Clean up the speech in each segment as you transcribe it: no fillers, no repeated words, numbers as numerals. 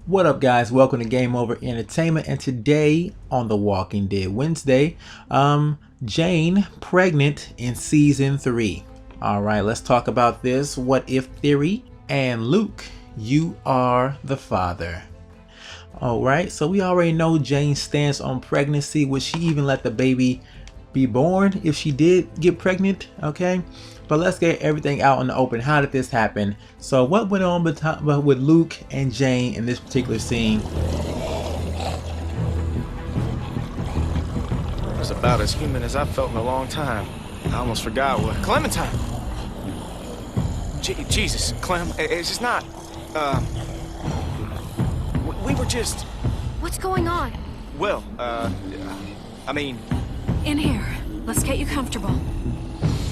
What up, guys? Welcome to Game Over Entertainment, and today on The Walking Dead Wednesday, Jane pregnant in season 3. All right, let's talk about this what if theory. And Luke, you are the father. All right, so we already know Jane's stance on pregnancy. Would she even let the baby be born if she did get pregnant? Okay, but let's get everything out in the open. How did this happen? So what went on with Luke and Jane in this particular scene? It was about as human as I've felt in a long time. I almost forgot what. Clementine! Jesus, Clem, it's just not. We were just. What's going on? Well, I mean. In here. Let's get you comfortable.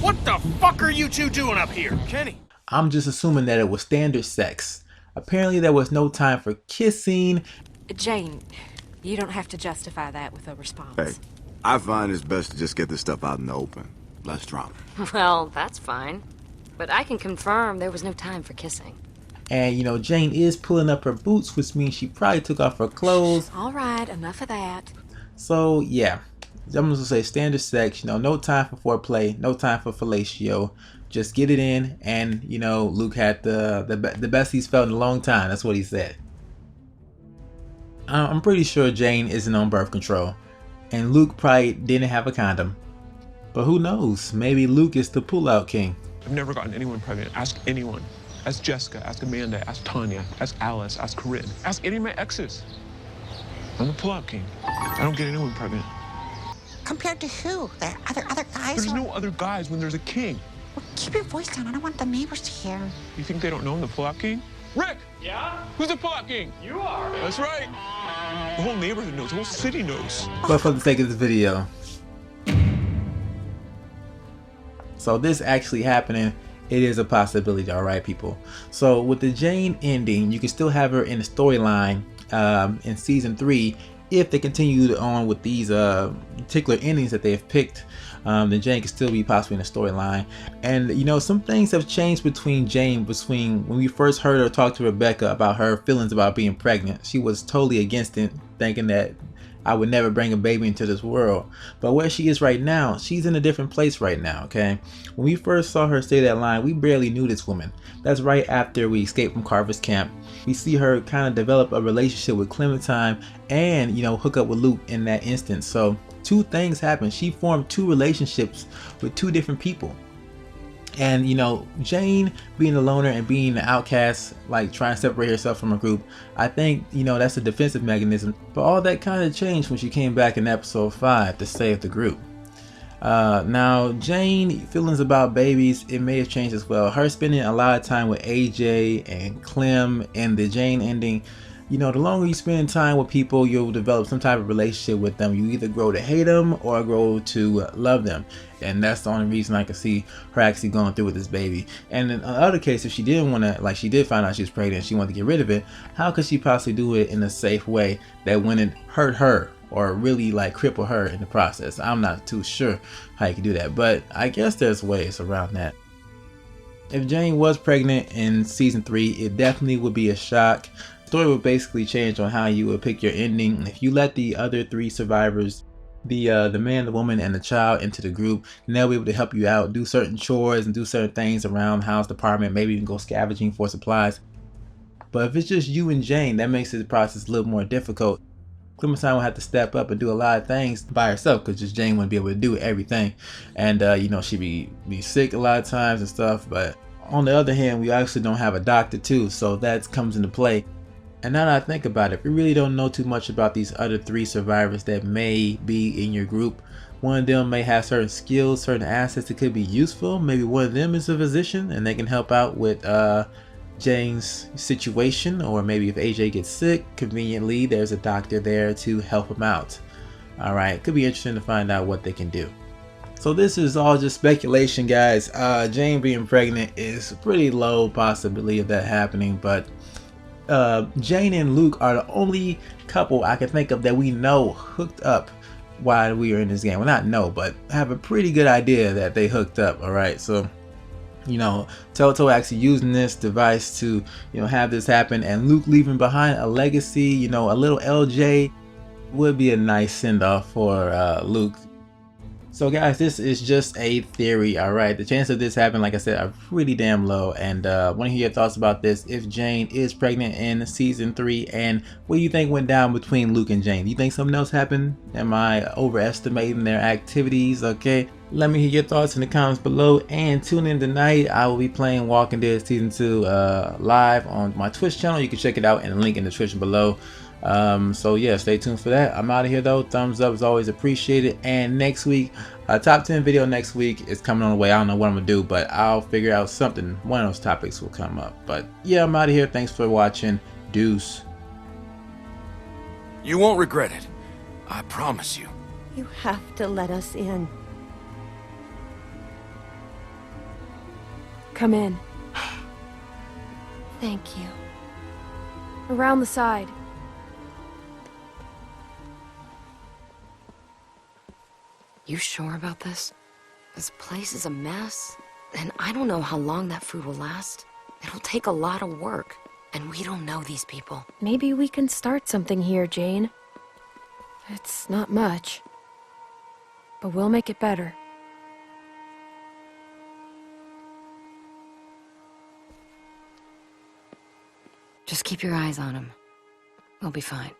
What the fuck are you two doing up here? Kenny! I'm just assuming that it was standard sex. Apparently there was no time for kissing. Jane, you don't have to justify that with a response. Hey, I find it's best to just get this stuff out in the open. Less drama. Well, that's fine. But I can confirm there was no time for kissing. And you know, Jane is pulling up her boots, which means she probably took off her clothes. All right, enough of that. So yeah, I'm gonna say standard sex. You know, no time for foreplay, no time for fellatio. Just get it in. And you know, Luke had the best he's felt in a long time. That's what he said. I'm pretty sure Jane isn't on birth control, and Luke probably didn't have a condom. But who knows? Maybe Luke is the pullout king. I've never gotten anyone pregnant. Ask anyone. Ask Jessica, ask Amanda, ask Tanya, ask Alice, ask Corinne. Ask any of my exes. I'm the pullout king. I don't get anyone pregnant. Compared to who? There are other guys? There's no other guys when there's a king. Well, keep your voice down. I don't want the neighbors to hear. You think they don't know I'm the pullout king? Rick! Yeah? Who's the pullout king? You are. That's right. The whole neighborhood knows. The whole city knows. But for the sake of this video, so this actually happening, it is a possibility, all right, people. So with the Jane ending, you can still have her in the storyline in season 3 if they continue on with these particular endings that they have picked. Then Jane can still be possibly in the storyline. And you know, some things have changed between Jane when we first heard her talk to Rebecca about her feelings about being pregnant. She was totally against it, thinking that I would never bring a baby into this world. But where she is right now, she's in a different place right now, okay? When we first saw her say that line, we barely knew this woman. That's right after we escaped from Carver's camp. We see her kind of develop a relationship with Clementine and, you know, hook up with Luke in that instance. So two things happened. She formed two relationships with two different people. And you know, Jane being a loner and being an outcast, like trying to separate herself from a group, I think, you know, that's a defensive mechanism. But all that kind of changed when she came back in episode 5 to save the group. Now Jane feelings about babies, it may have changed as well. Her spending a lot of time with AJ and Clem in the Jane ending, you know, the longer you spend time with people, you'll develop some type of relationship with them. You either grow to hate them or grow to love them. And that's the only reason I can see her actually going through with this baby. And in other cases, if she didn't want to, like she did find out she was pregnant, she wanted to get rid of it, how could she possibly do it in a safe way that wouldn't hurt her or really like cripple her in the process? I'm not too sure how you can do that, but I guess there's ways around that. If Jane was pregnant in season 3, it definitely would be a shock. The story would basically change on how you would pick your ending. If you let the other 3 survivors, the man, the woman, and the child into the group, and they'll be able to help you out, do certain chores and do certain things around the house department, maybe even go scavenging for supplies. But if it's just you and Jane, that makes the process a little more difficult. Clementine will have to step up and do a lot of things by herself because just Jane wouldn't be able to do everything. And you know, she'd be sick a lot of times and stuff. But on the other hand, we actually don't have a doctor too, so that comes into play. And now that I think about it, we really don't know too much about these other 3 survivors that may be in your group. One of them may have certain skills, certain assets that could be useful. Maybe one of them is a physician and they can help out with Jane's situation. Or maybe if AJ gets sick, conveniently there's a doctor there to help him out. Alright, could be interesting to find out what they can do. So this is all just speculation, guys. Jane being pregnant is a pretty low possibility of that happening, but Jane and Luke are the only couple I can think of that we know hooked up while we were in this game. Well, not know, but have a pretty good idea that they hooked up. All right, so you know, Telltale actually using this device to, you know, have this happen, and Luke leaving behind a legacy, you know, a little LJ would be a nice send-off for Luke. So guys, this is just a theory, alright? The chance of this happening, like I said, are pretty damn low, and want to hear your thoughts about this. If Jane is pregnant in season 3, and what do you think went down between Luke and Jane? Do you think something else happened? Am I overestimating their activities? Okay, let me hear your thoughts in the comments below, and tune in tonight. I will be playing Walking Dead season 2 live on my Twitch channel. You can check it out in the link in the description below. So yeah, stay tuned for that. I'm out of here though. Thumbs up is always appreciated, and next week, a top 10 video next week is coming on the way. I don't know what I'm gonna do, but I'll figure out something. One of those topics will come up. But yeah, I'm out of here. Thanks for watching. Deuce. You won't regret it. I promise you. You have to let us in. Come in. Thank you. Around the side. You sure about this? This place is a mess, and I don't know how long that food will last. It'll take a lot of work, and we don't know these people. Maybe we can start something here, Jane. It's not much, but we'll make it better. Just keep your eyes on them. We'll be fine.